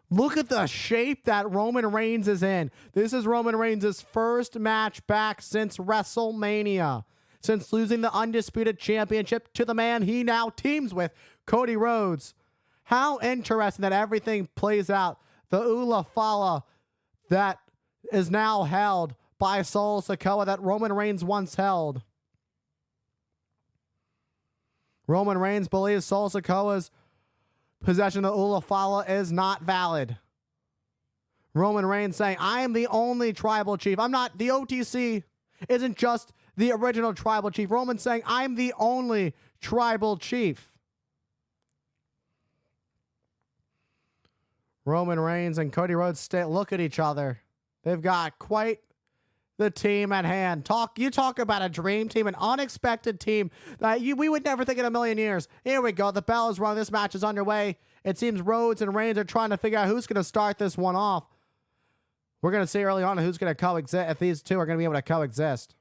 Look at the shape that Roman Reigns is in. This is Roman Reigns' first match back since WrestleMania. Since losing the Undisputed Championship to the man he now teams with, Cody Rhodes. How interesting that everything plays out. The Ula Fala that is now held by Solo Sikoa that Roman Reigns once held. Roman Reigns believes Solo Sikoa's possession of Ula Fala is not valid. Roman Reigns saying, I am the only tribal chief. I'm not, the OTC isn't just the original tribal chief. Roman saying, I'm the only tribal chief. Roman Reigns and Cody Rhodes look at each other. They've got quite the team at hand. You talk about a dream team, an unexpected team that we would never think in a million years. Here we go. The bell is rung. This match is underway. It seems Rhodes and Reigns are trying to figure out who's going to start this one off. We're going to see early on who's going to coexist, if these two are going to be able to coexist.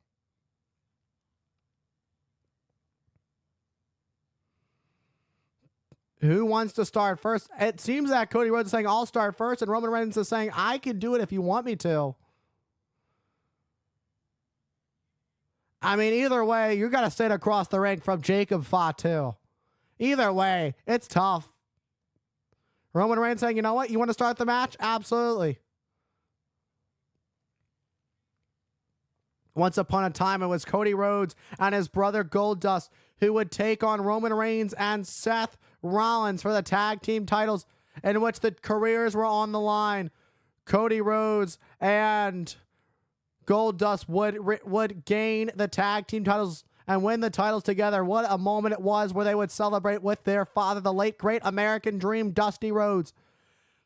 Who wants to start first? It seems that Cody Rhodes is saying, I'll start first, and Roman Reigns is saying, I can do it if you want me to. I mean, either way, you got to sit across the ring from Jacob Fatu. Either way, it's tough. Roman Reigns saying, you know what? You want to start the match? Absolutely. Once upon a time, it was Cody Rhodes and his brother Goldust who would take on Roman Reigns and Seth Rollins for the tag team titles, in which the careers were on the line. Cody Rhodes and Goldust would gain the tag team titles and win the titles together. What a moment it was where they would celebrate with their father, the late great American Dream, Dusty Rhodes.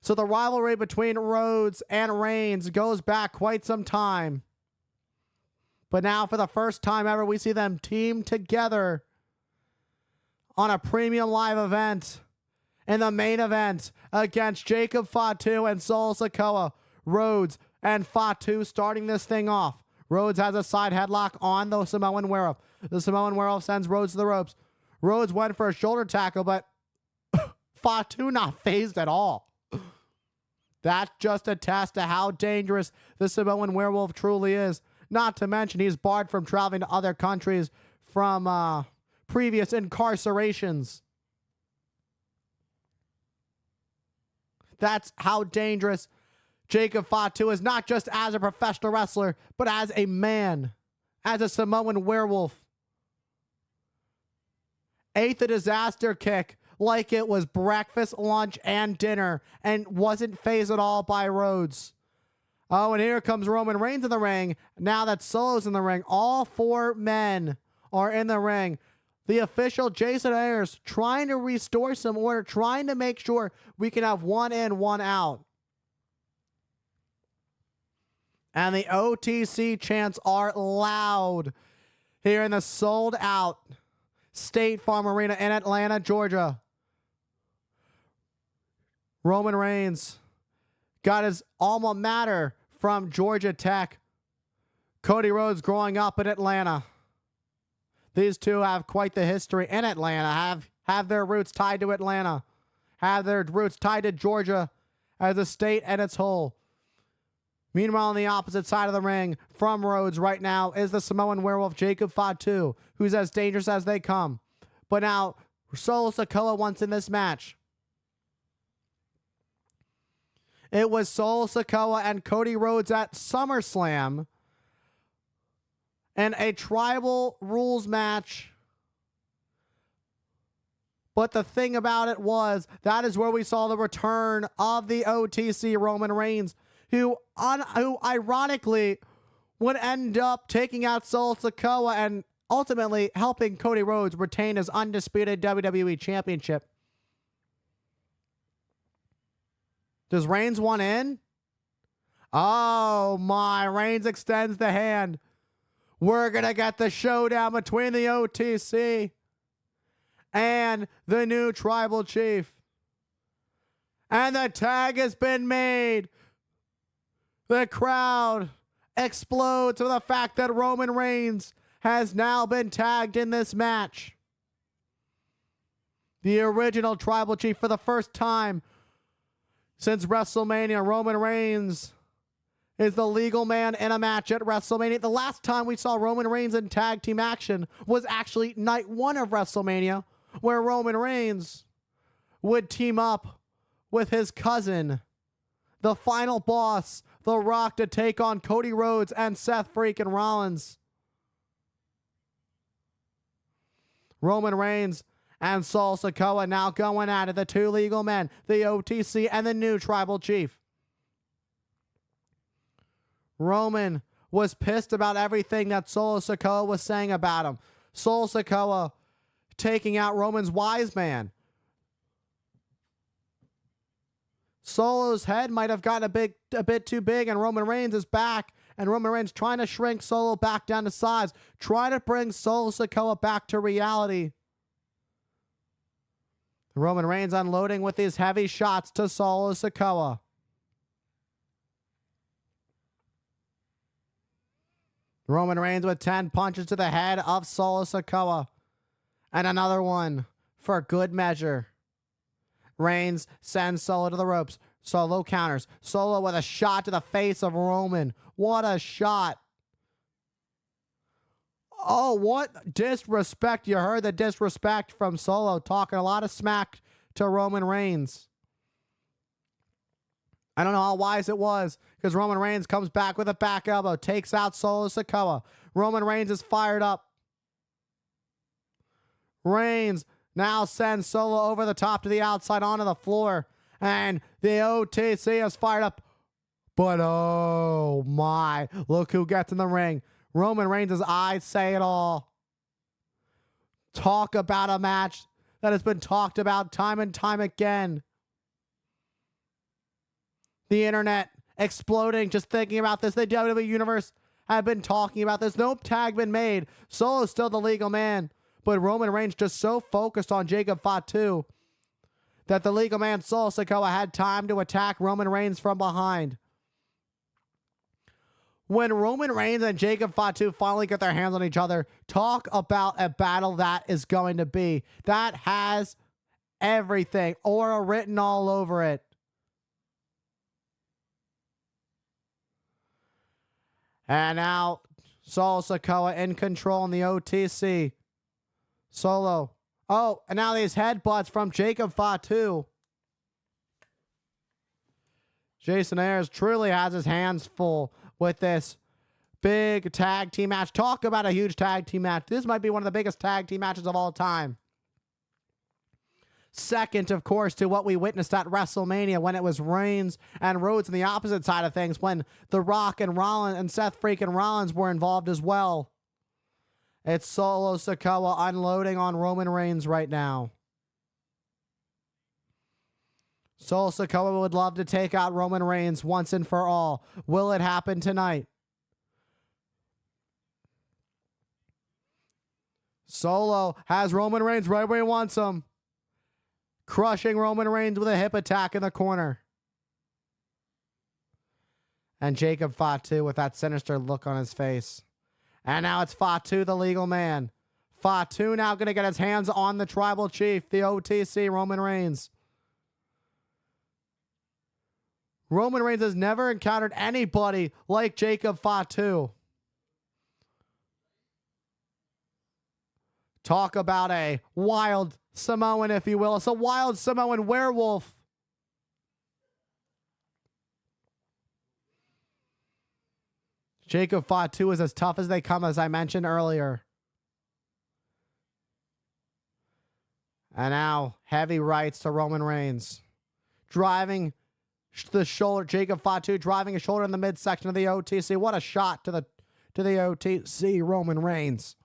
So the rivalry between Rhodes and Reigns goes back quite some time. But now for the first time ever, we see them team together on a premium live event in the main event against Jacob Fatu and Solo Sikoa. Rhodes and Fatu starting this thing off. Rhodes has a side headlock on the Samoan Werewolf. The Samoan Werewolf sends Rhodes to the ropes. Rhodes went for a shoulder tackle, but Fatu not phased at all. That's just a test to how dangerous the Samoan Werewolf truly is. Not to mention he's barred from traveling to other countries from previous incarcerations. That's how dangerous Jacob Fatu is, not just as a professional wrestler, but as a man, as a Samoan Werewolf. Ate the disaster kick like it was breakfast, lunch, and dinner, and wasn't phased at all by Rhodes. Oh, and here comes Roman Reigns in the ring. Now that Solo's in the ring, all four men are in the ring. The official, Jason Ayers, trying to restore some order, trying to make sure we can have one in, one out. And the OTC chants are loud here in the sold-out State Farm Arena in Atlanta, Georgia. Roman Reigns got his alma mater from Georgia Tech. Cody Rhodes growing up in Atlanta. These two have quite the history in Atlanta, have their roots tied to Atlanta, have their roots tied to Georgia as a state and its whole. Meanwhile, on the opposite side of the ring from Rhodes right now is the Samoan Werewolf Jacob Fatu, who's as dangerous as they come. But now, Solo Sikoa wants in this match. It was Solo Sikoa and Cody Rhodes at SummerSlam in a tribal rules match. But the thing about it was, that is where we saw the return of the OTC Roman Reigns, who ironically would end up taking out Solo Sikoa and ultimately helping Cody Rhodes retain his undisputed WWE Championship. Does Reigns want in? Oh my, Reigns extends the hand. We're going to get the showdown between the OTC and the new tribal chief. And the tag has been made. The crowd explodes with the fact that Roman Reigns has now been tagged in this match. The original tribal chief for the first time Since WrestleMania, Roman Reigns is the legal man in a match at WrestleMania. The last time we saw Roman Reigns in tag team action was actually night 1 of WrestleMania, where Roman Reigns would team up with his cousin, the final boss, The Rock, to take on Cody Rhodes and Seth freaking Rollins. Roman Reigns and Solo Sikoa now going at it. The two legal men, the OTC and the new tribal chief. Roman was pissed about everything that Solo Sikoa was saying about him. Solo Sikoa taking out Roman's wise man. Solo's head might have gotten a bit too big, and Roman Reigns is back. And Roman Reigns trying to shrink Solo back down to size. Trying to bring Solo Sikoa back to reality. Roman Reigns unloading with these heavy shots to Solo Sikoa. Roman Reigns with 10 punches to the head of Solo Sikoa. And another one for good measure. Reigns sends Solo to the ropes. Solo counters. Solo with a shot to the face of Roman. What a shot. Oh, what disrespect. You heard the disrespect from Solo, talking a lot of smack to Roman Reigns. I don't know how wise it was, because Roman Reigns comes back with a back elbow, takes out Solo Sikoa. Roman Reigns is fired up. Reigns now sends Solo over the top to the outside onto the floor. And the OTC is fired up. But oh my, look who gets in the ring. Roman Reigns' eyes say it all. Talk about a match that has been talked about time and time again. The internet exploding just thinking about this. The WWE Universe have been talking about this. No tag been made. Solo's still the legal man. But Roman Reigns just so focused on Jacob Fatu that the legal man Solo Sikoa had time to attack Roman Reigns from behind. When Roman Reigns and Jacob Fatu finally get their hands on each other, talk about a battle that is going to be. That has everything, aura written all over it. And now Solo Sikoa in control in the OTC. Solo. Oh, and now these headbutts from Jacob Fatu. Jason Ayers truly has his hands full with this big tag team match. Talk about a huge tag team match. This might be one of the biggest tag team matches of all time. Second, of course, to what we witnessed at WrestleMania when it was Reigns and Rhodes on the opposite side of things, when The Rock and Rollins and Seth freaking Rollins were involved as well. It's Solo Sikoa unloading on Roman Reigns right now. Solo Sikoa would love to take out Roman Reigns once and for all. Will it happen tonight? Solo has Roman Reigns right where he wants him. Crushing Roman Reigns with a hip attack in the corner. And Jacob Fatu with that sinister look on his face. And now it's Fatu, the legal man. Fatu now going to get his hands on the tribal chief, the OTC, Roman Reigns. Roman Reigns has never encountered anybody like Jacob Fatu. Talk about a wild Samoan, if you will. It's a wild Samoan werewolf. Jacob Fatu is as tough as they come, as I mentioned earlier. And now, heavy rights to Roman Reigns. Driving the shoulder. Jacob Fatu driving his shoulder in the midsection of the OTC. What a shot to the OTC, Roman Reigns.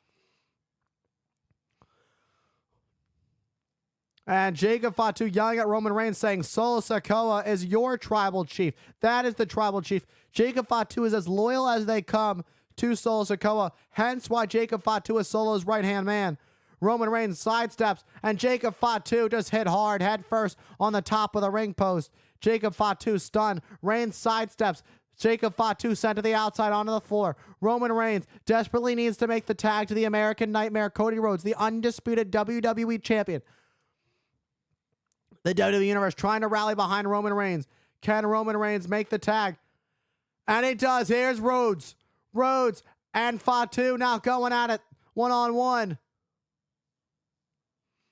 And Jacob Fatu yelling at Roman Reigns saying, Solo Sikoa is your tribal chief. That is the tribal chief. Jacob Fatu is as loyal as they come to Solo Sikoa. Hence why Jacob Fatu is Solo's right-hand man. Roman Reigns sidesteps, and Jacob Fatu just hit hard head first on the top of the ring post. Jacob Fatu stunned. Reigns sidesteps. Jacob Fatu sent to the outside onto the floor. Roman Reigns desperately needs to make the tag to the American Nightmare, Cody Rhodes, the undisputed WWE champion. The WWE Universe trying to rally behind Roman Reigns. Can Roman Reigns make the tag? And he does. Here's Rhodes. Rhodes and Fatu now going at it one-on-one.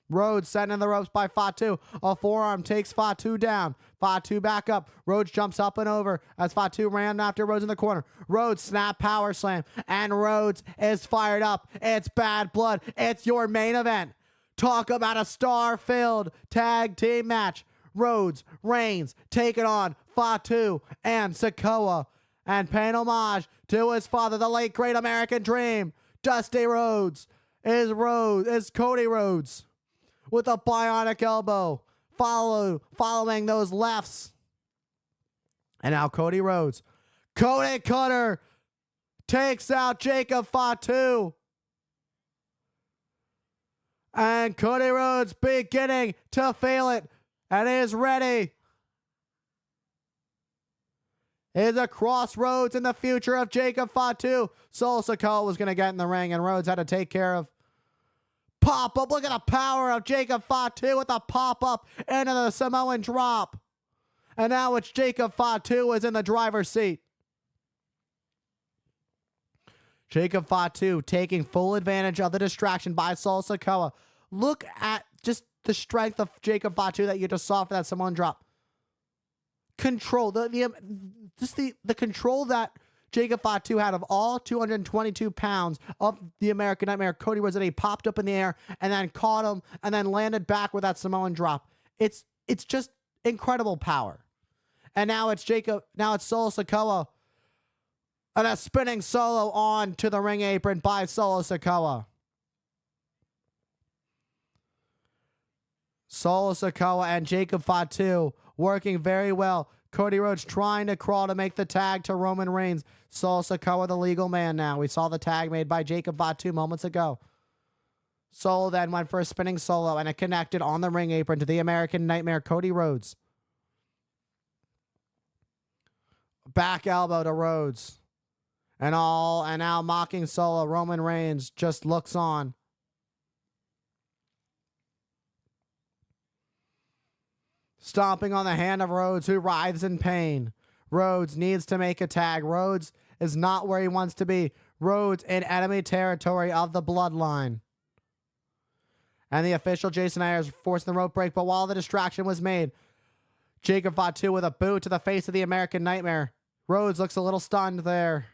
Rhodes sent in the ropes by Fatu. A forearm takes Fatu down. Fatu back up. Rhodes jumps up and over as Fatu ran after Rhodes in the corner. Rhodes snap power slam. And Rhodes is fired up. It's bad blood. It's your main event. Talk about a star-filled tag team match. Rhodes, Reigns taking on Fatu and Sikoa. And paying homage to his father, the late great American Dream, Dusty Rhodes, is Cody Rhodes. With a bionic elbow, following those lefts. And now Cody Rhodes. Cody Cutter takes out Jacob Fatu. And Cody Rhodes beginning to feel it. And is ready. Is a crossroads in the future of Jacob Fatu. Solo Sikoa was going to get in the ring, and Rhodes had to take care of. Pop-up. Look at the power of Jacob Fatu with a pop-up into the Samoan drop. And now it's Jacob Fatu is in the driver's seat. Jacob Fatu taking full advantage of the distraction by Solo Sikoa. Look at just the strength of Jacob Fatu that you just saw for that Samoan drop. Control. The control that Jacob Fatu had of all 222 pounds of the American Nightmare, Cody Rhodes, that he popped up in the air and then caught him and then landed back with that Samoan drop. It's just incredible power. And now it's Solo Sikoa and a spinning solo on to the ring apron by Solo Sikoa. Solo Sikoa and Jacob Fatu working very well. Cody Rhodes trying to crawl to make the tag to Roman Reigns. Solo Sikoa, the legal man now. We saw the tag made by Jacob Fatu moments ago. Solo then went for a spinning solo, and it connected on the ring apron to the American Nightmare, Cody Rhodes. Back elbow to Rhodes. And now mocking Solo, Roman Reigns just looks on. Stomping on the hand of Rhodes, who writhes in pain. Rhodes needs to make a tag. Rhodes is not where he wants to be. Rhodes in enemy territory of the bloodline. And the official, Jason Ayers, forcing the rope break. But while the distraction was made, Jacob Fatu with a boot to the face of the American Nightmare. Rhodes looks a little stunned there.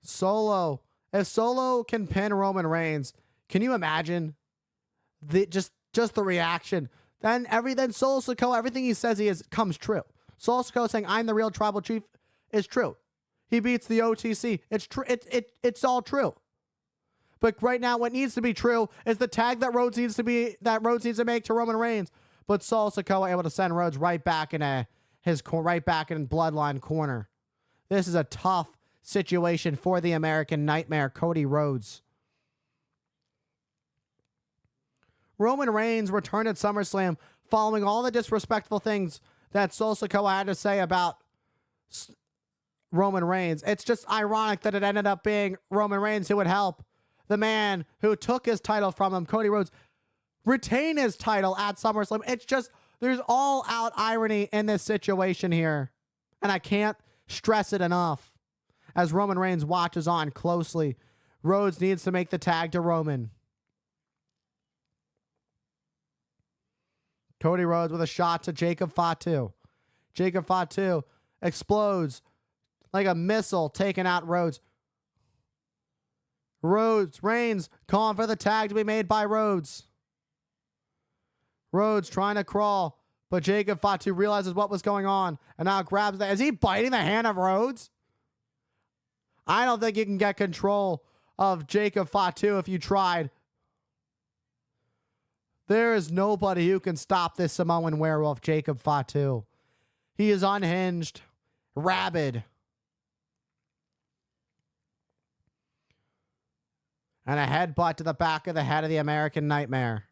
Solo. If Solo can pin Roman Reigns, can you imagine just the reaction? Then Solo Sikoa, everything he says comes true. Solo Sikoa saying, "I'm the real tribal chief," is true. He beats the OTC. It's true. It's all true. But right now, what needs to be true is the tag that Rhodes needs to make to Roman Reigns. But Solo Sikoa able to send Rhodes right back in bloodline corner. This is a tough situation for the American Nightmare, Cody Rhodes. Roman Reigns returned at SummerSlam following all the disrespectful things that Solo Sikoa had to say about Roman Reigns. It's just ironic that it ended up being Roman Reigns who would help the man who took his title from him, Cody Rhodes, retain his title at SummerSlam. It's just, there's all out irony in this situation here. And I can't stress it enough. As Roman Reigns watches on closely, Rhodes needs to make the tag to Roman. Cody Rhodes with a shot to Jacob Fatu. Jacob Fatu explodes like a missile, taking out Rhodes. Reigns calling for the tag to be made by Rhodes. Rhodes trying to crawl, but Jacob Fatu realizes what was going on and now grabs that. Is he biting the hand of Rhodes? I don't think you can get control of Jacob Fatu if you tried. There is nobody who can stop this Samoan werewolf, Jacob Fatu. He is unhinged, rabid. And a headbutt to the back of the head of the American Nightmare.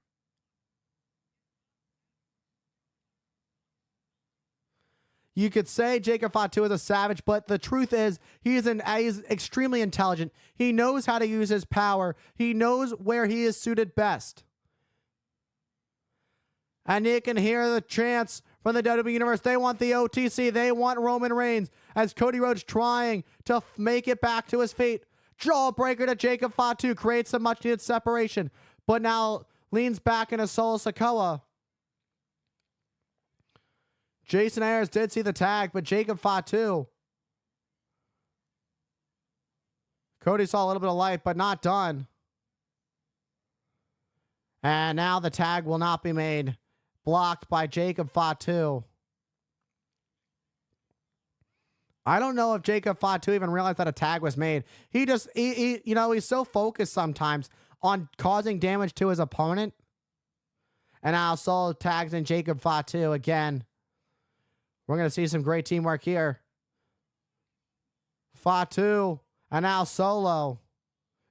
You could say Jacob Fatu is a savage, but the truth is he's extremely intelligent. He knows how to use his power. He knows where he is suited best. And you can hear the chants from the WWE Universe. They want the OTC. They want Roman Reigns. As Cody Rhodes trying to make it back to his feet. Jawbreaker to Jacob Fatu. Creates some much needed separation. But now leans back into Solo Sikoa. Jason Ayers did see the tag, but Jacob Fatu. Cody saw a little bit of light, but not done. And now the tag will not be made. Blocked by Jacob Fatu. I don't know if Jacob Fatu even realized that a tag was made. He's so focused sometimes on causing damage to his opponent. And now Solo tags in Jacob Fatu again. We're going to see some great teamwork here. Fatu and now Solo.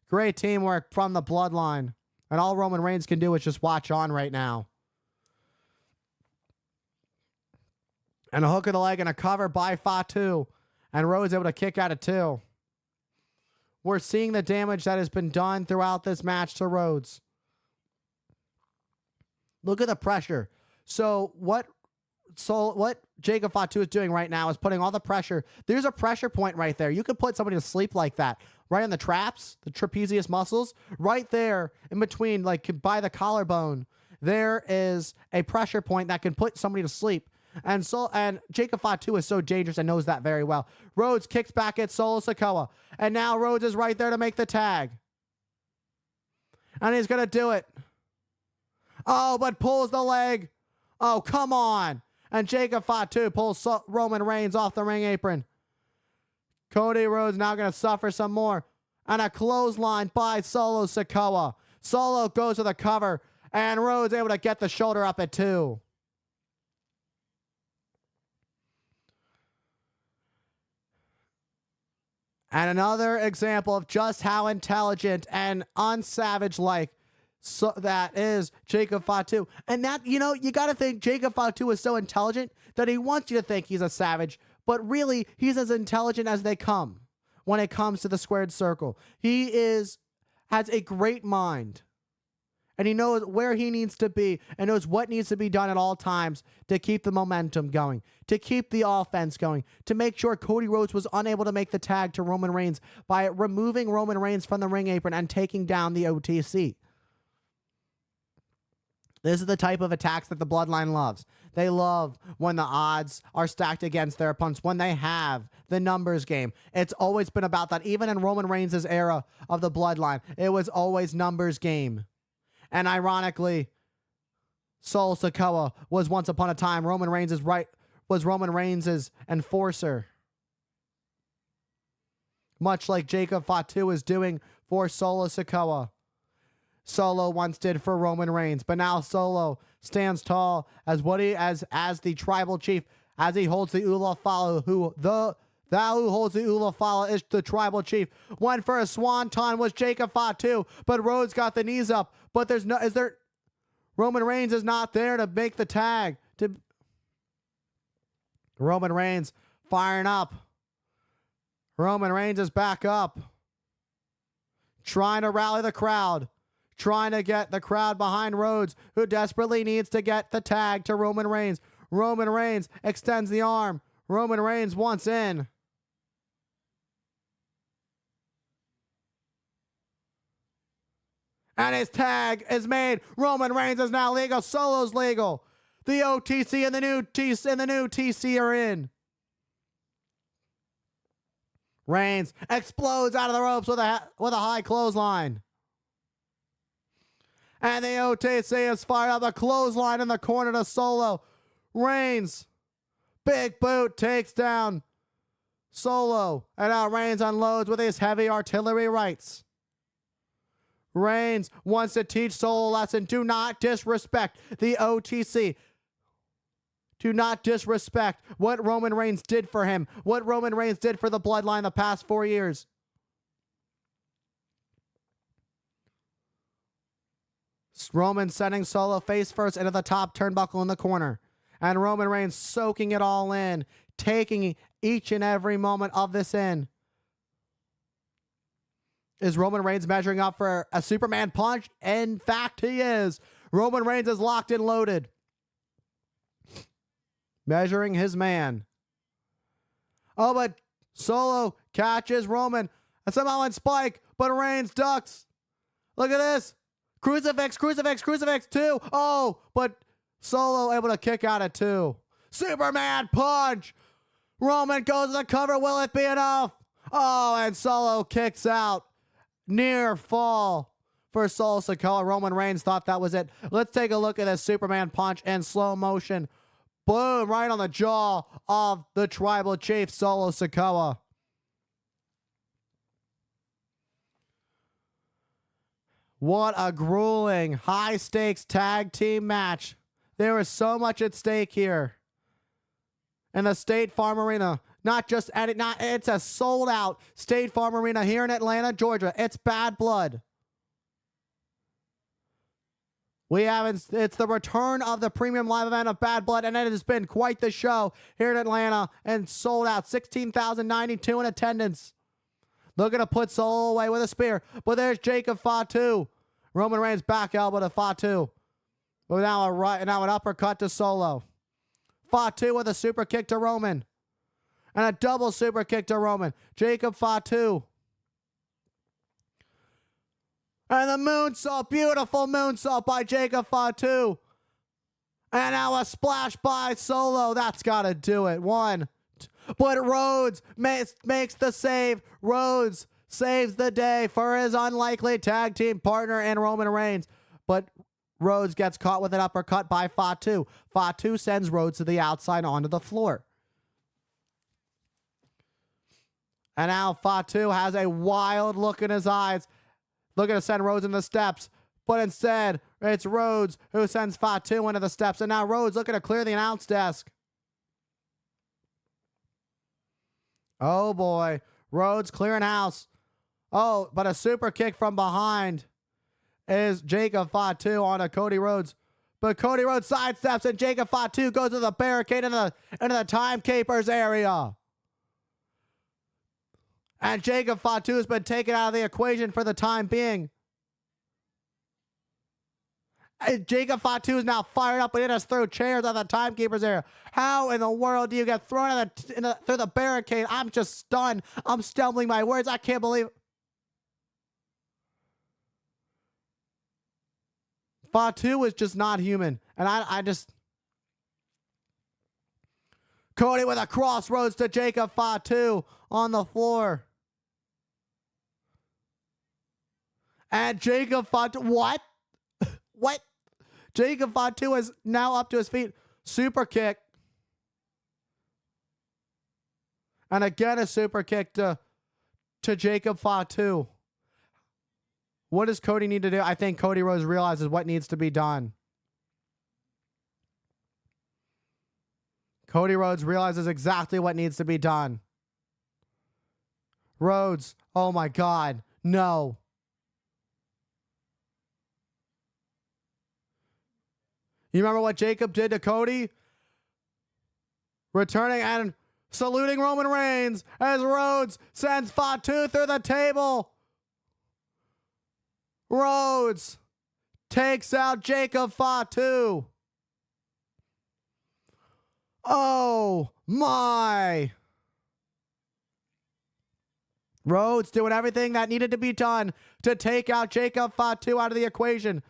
Great teamwork from the Bloodline. And all Roman Reigns can do is just watch on right now. And a hook of the leg and a cover by Fatu. And Rhodes able to kick out of 2. We're seeing the damage that has been done throughout this match to Rhodes. Look at the pressure. So what Jacob Fatu is doing right now is putting all the pressure. There's a pressure point right there. You could put somebody to sleep like that. Right on the traps, the trapezius muscles. Right there in between, like by the collarbone. There is a pressure point that can put somebody to sleep. And Jacob Fatu is so dangerous and knows that very well. Rhodes kicks back at Solo Sikoa. And now Rhodes is right there to make the tag. And he's going to do it. Oh, but pulls the leg. Oh, come on. And Jacob Fatu pulls Roman Reigns off the ring apron. Cody Rhodes now going to suffer some more. And a clothesline by Solo Sikoa. Solo goes to the cover. And Rhodes able to get the shoulder up at 2. And another example of just how intelligent and unsavage-like that is Jacob Fatu. And that, you got to think Jacob Fatu is so intelligent that he wants you to think he's a savage, but really, he's as intelligent as they come when it comes to the squared circle. He has a great mind. And he knows where he needs to be and knows what needs to be done at all times to keep the momentum going, to keep the offense going, to make sure Cody Rhodes was unable to make the tag to Roman Reigns by removing Roman Reigns from the ring apron and taking down the OTC. This is the type of attacks that the Bloodline loves. They love when the odds are stacked against their opponents, when they have the numbers game. It's always been about that. Even in Roman Reigns' era of the Bloodline, it was always numbers game. And ironically, Solo Sikoa was once upon a time Roman Reigns' enforcer. Much like Jacob Fatu is doing for Solo Sikoa. Solo once did for Roman Reigns, but now Solo stands tall as the tribal chief, as he holds the Ula Fala, who holds the Ula Fala is the tribal chief. Went for a swanton was Jacob Fatu, but Rhodes got the knees up. But Roman Reigns is not there to make the tag. Roman Reigns firing up. Roman Reigns is back up. Trying to rally the crowd. Trying to get the crowd behind Rhodes, who desperately needs to get the tag to Roman Reigns. Roman Reigns extends the arm. Roman Reigns wants in. And his tag is made. Roman Reigns is now legal. Solo's legal. The OTC and the new TC are in. Reigns explodes out of the ropes with a high clothesline. And the OTC is fired up. A clothesline in the corner to Solo. Reigns. Big boot takes down Solo. And now Reigns unloads with his heavy artillery rights. Reigns wants to teach Solo a lesson. Do not disrespect the OTC. Do not disrespect what Roman Reigns did for him. What Roman Reigns did for the Bloodline the past 4 years. Roman sending Solo face first into the top turnbuckle in the corner. And Roman Reigns soaking it all in. Taking each and every moment of this in. Is Roman Reigns measuring up for a Superman punch? In fact, he is. Roman Reigns is locked and loaded. measuring his man. Oh, but Solo catches Roman. And somehow on Spike, but Reigns ducks. Look at this. Crucifix, crucifix, crucifix, 2. Oh, but Solo able to kick out at 2. Superman punch. Roman goes to the cover. Will it be enough? Oh, and Solo kicks out. Near fall for Solo Sikoa. Roman Reigns thought that was it. Let's take a look at this Superman punch in slow motion. Boom, right on the jaw of the tribal chief, Solo Sikoa. What a grueling, high-stakes tag team match. There is so much at stake here. In the State Farm Arena. It's a sold-out State Farm Arena here in Atlanta, Georgia. It's Bad Blood. It's the return of the premium live event of Bad Blood, and it has been quite the show here in Atlanta and sold out. 16,092 in attendance. Looking to put Solo away with a spear, but there's Jacob Fatu. Roman Reigns back elbow to Fatu. But now an uppercut to Solo. Fatu with a super kick to Roman. And a double super kick to Roman. Jacob Fatu. And the moonsault, beautiful moonsault by Jacob Fatu. And now a splash by Solo. That's got to do it. 1. But Rhodes makes the save. Rhodes saves the day for his unlikely tag team partner in Roman Reigns. But Rhodes gets caught with an uppercut by Fatu. Fatu sends Rhodes to the outside onto the floor. And now Fatu has a wild look in his eyes, looking to send Rhodes in the steps. But instead, it's Rhodes who sends Fatu into the steps. And now Rhodes looking to clear the announce desk. Oh boy. Rhodes clearing house. Oh, but a super kick from behind is Jacob Fatu onto Cody Rhodes. But Cody Rhodes sidesteps and Jacob Fatu goes to the barricade into the timekeeper's area. And Jacob Fatu has been taken out of the equation for the time being. And Jacob Fatu is now fired up and it has thrown chairs on the timekeeper's area. How in the world do you get thrown through the barricade? I'm just stunned. I'm stumbling my words. I can't believe. Fatu is just not human. And I just. Cody with a crossroads to Jacob Fatu on the floor. And Jacob Fatu. What? What? Jacob Fatu is now up to his feet. Super kick. And again a super kick to Jacob Fatu. What does Cody need to do? I think Cody Rhodes realizes what needs to be done. Cody Rhodes realizes exactly what needs to be done. Rhodes, oh my God, no. You remember what Jacob did to Cody? Returning and saluting Roman Reigns as Rhodes sends Fatu through the table. Rhodes takes out Jacob Fatu. Oh my. Rhodes doing everything that needed to be done to take out Jacob Fatu out of the equation.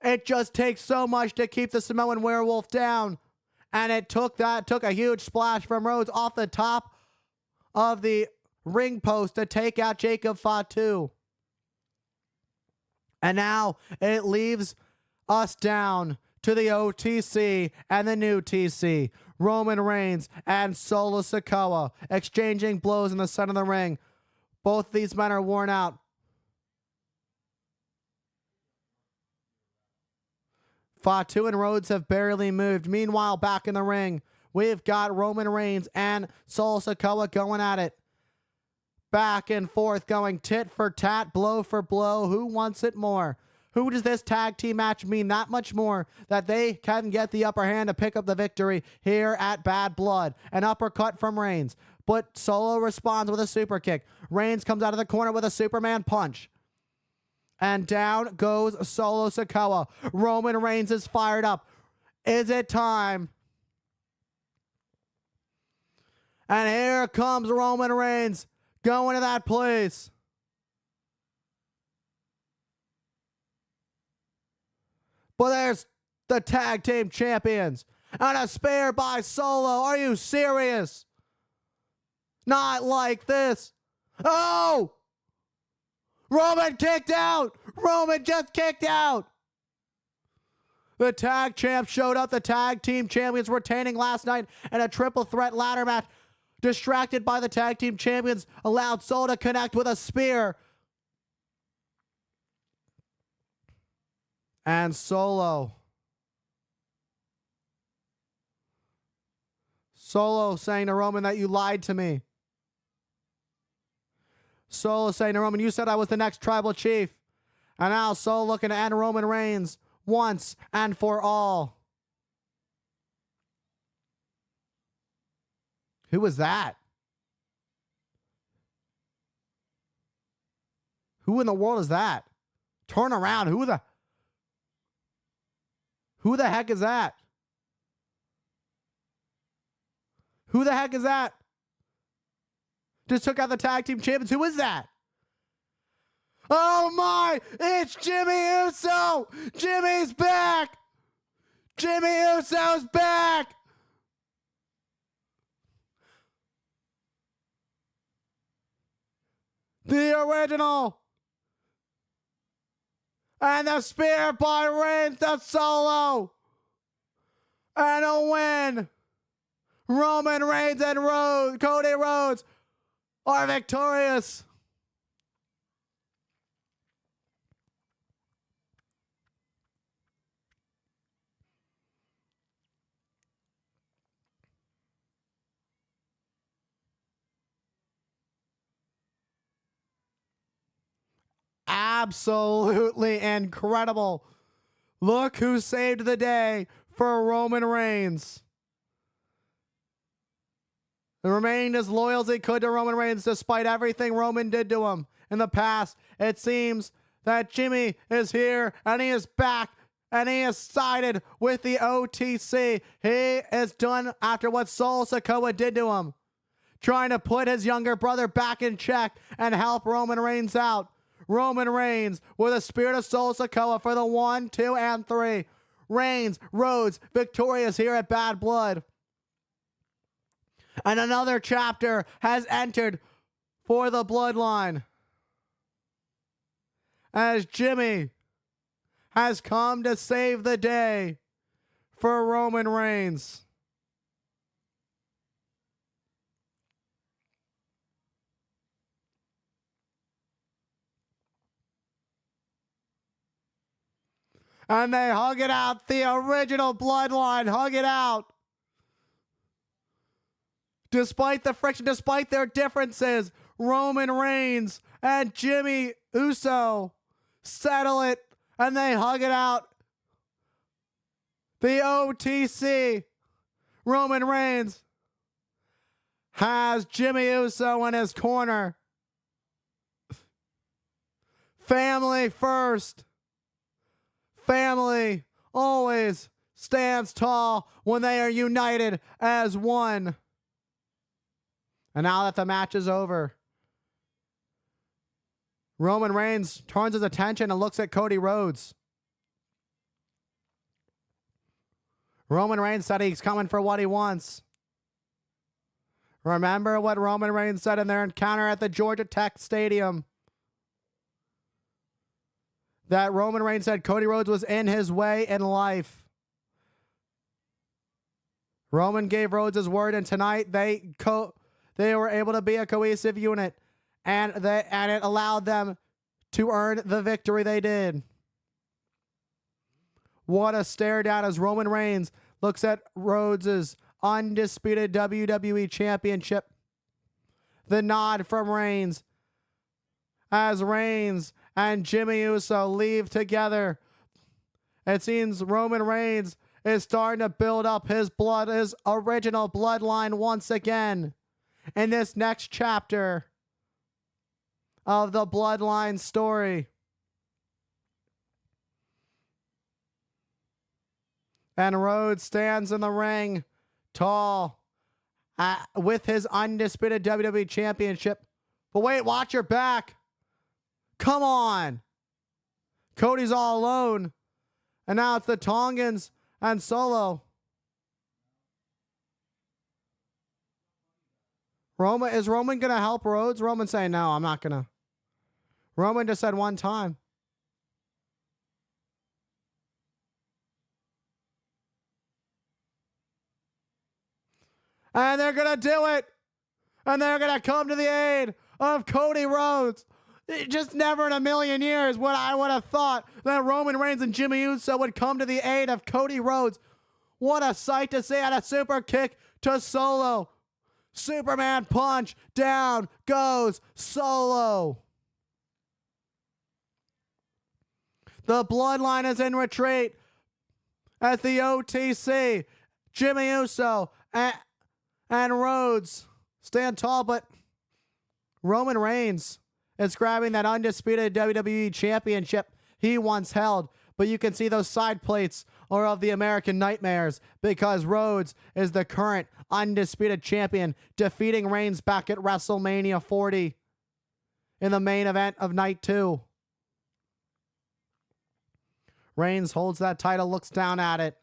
It just takes so much to keep the Samoan werewolf down. And it took a huge splash from Rhodes off the top of the ring post to take out Jacob Fatu. And now it leaves us down to the OTC and the new TC. Roman Reigns and Solo Sikoa exchanging blows in the center of the ring. Both these men are worn out. Fatu and Rhodes have barely moved. Meanwhile, back in the ring, we've got Roman Reigns and Solo Sikoa going at it. Back and forth, going tit for tat, blow for blow. Who wants it more? Who does this tag team match mean that much more that they can get the upper hand to pick up the victory here at Bad Blood? An uppercut from Reigns, but Solo responds with a super kick. Reigns comes out of the corner with a Superman punch. And down goes Solo Sikoa. Roman Reigns is fired up. Is it time? And here comes Roman Reigns going to that place. But there's the tag team champions. And a spear by Solo. Are you serious? Not like this. Oh! Roman kicked out. Roman just kicked out. The tag champs showed up. The tag team champions retaining last night in a triple threat ladder match. Distracted by the tag team champions, allowed Solo to connect with a spear. And Solo saying to Roman that you lied to me. Solo saying to Roman, you said I was the next tribal chief. And now Solo looking to end Roman Reigns once and for all. Who was that? Who in the world is that? Turn around. Who the heck is that? Who the heck is that? Just took out the tag team champions. Who is that? Oh my! It's Jimmy Uso! Jimmy's back! Jimmy Uso's back! The original! And the spear by Reigns to Solo! And a win! Roman Reigns and Cody Rhodes are victorious! Absolutely incredible. Look who saved the day for Roman Reigns. He remained as loyal as he could to Roman Reigns despite everything Roman did to him in the past. It seems that Jimmy is here and he is back and he is sided with the OTC. He is done after what Sikoa did to him, trying to put his younger brother back in check and help Roman Reigns out. Roman Reigns with a spear to Sikoa for the 1, 2, and 3. Reigns, Rhodes, victorious here at Bad Blood. And another chapter has entered for the Bloodline, as Jimmy has come to save the day for Roman Reigns. And they hug it out. The original Bloodline hug it out. Despite the friction, despite their differences, Roman Reigns and Jimmy Uso settle it and they hug it out. The OTC, Roman Reigns, has Jimmy Uso in his corner. Family first. Family always stands tall when they are united as one. And now that the match is over, Roman Reigns turns his attention and looks at Cody Rhodes. Roman Reigns said he's coming for what he wants. Remember what Roman Reigns said in their encounter at the Georgia Tech Stadium? That Roman Reigns said Cody Rhodes was in his way in life. Roman gave Rhodes his word, and tonight they were able to be a cohesive unit, and it allowed them to earn the victory they did. What a stare down as Roman Reigns looks at Rhodes' undisputed WWE Championship. The nod from Reigns as Reigns and Jimmy Uso leave together. It seems Roman Reigns is starting to build up his original bloodline once again in this next chapter of the Bloodline story. And Rhodes stands in the ring, tall, with his undisputed WWE Championship. But wait, watch your back. Come on. Cody's all alone. And now it's the Tongans and Solo. Is Roman going to help Rhodes? Roman saying, no, I'm not going to. Roman just said one time. And they're going to do it. And they're going to come to the aid of Cody Rhodes. Just never in a million years would I would have thought that Roman Reigns and Jimmy Uso would come to the aid of Cody Rhodes. What a sight to see. And a super kick to Solo. Superman punch. Down goes Solo. The Bloodline is in retreat at the OTC. Jimmy Uso and Rhodes stand tall, but Roman Reigns is grabbing that undisputed WWE Championship he once held. But you can see those side plates are of the American Nightmares because Rhodes is the current undisputed champion, defeating Reigns back at WrestleMania 40 in the main event of night 2. Reigns holds that title, looks down at it.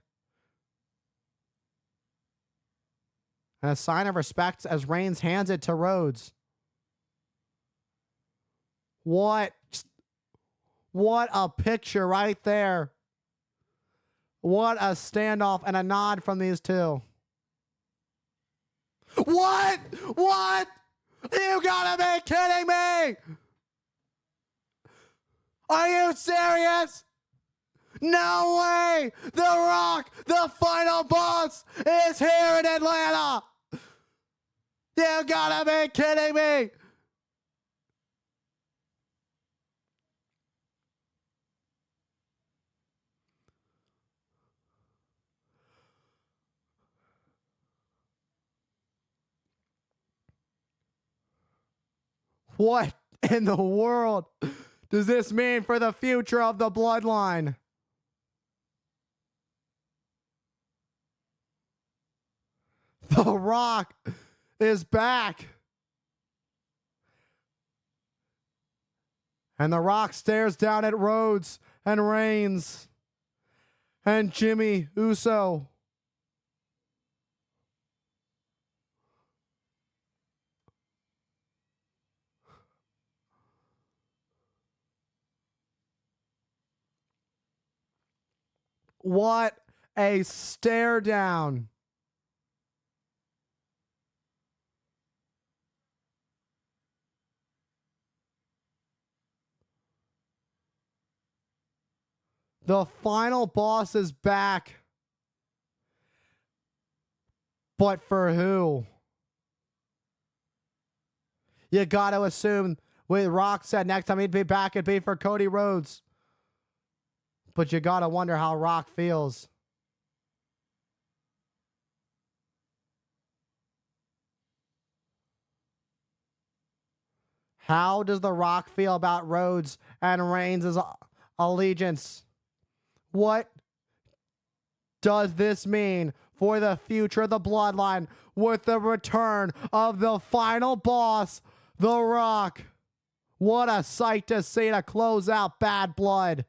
And a sign of respect as Reigns hands it to Rhodes. What a picture right there. What a standoff and a nod from these two. What? You gotta be kidding me! Are you serious? No way! The Rock, the final boss, is here in Atlanta! You gotta be kidding me! What in the world does this mean for the future of the Bloodline? The Rock is back. And The Rock stares down at Rhodes and Reigns and Jimmy Uso. What a stare down. The final boss is back. But for who? You got to assume, with Rock said next time he'd be back, it'd be for Cody Rhodes. But you got to wonder how Rock feels. How does The Rock feel about Rhodes and Reigns' allegiance? What does this mean for the future of the Bloodline with the return of the final boss, The Rock? What a sight to see to close out Bad Blood.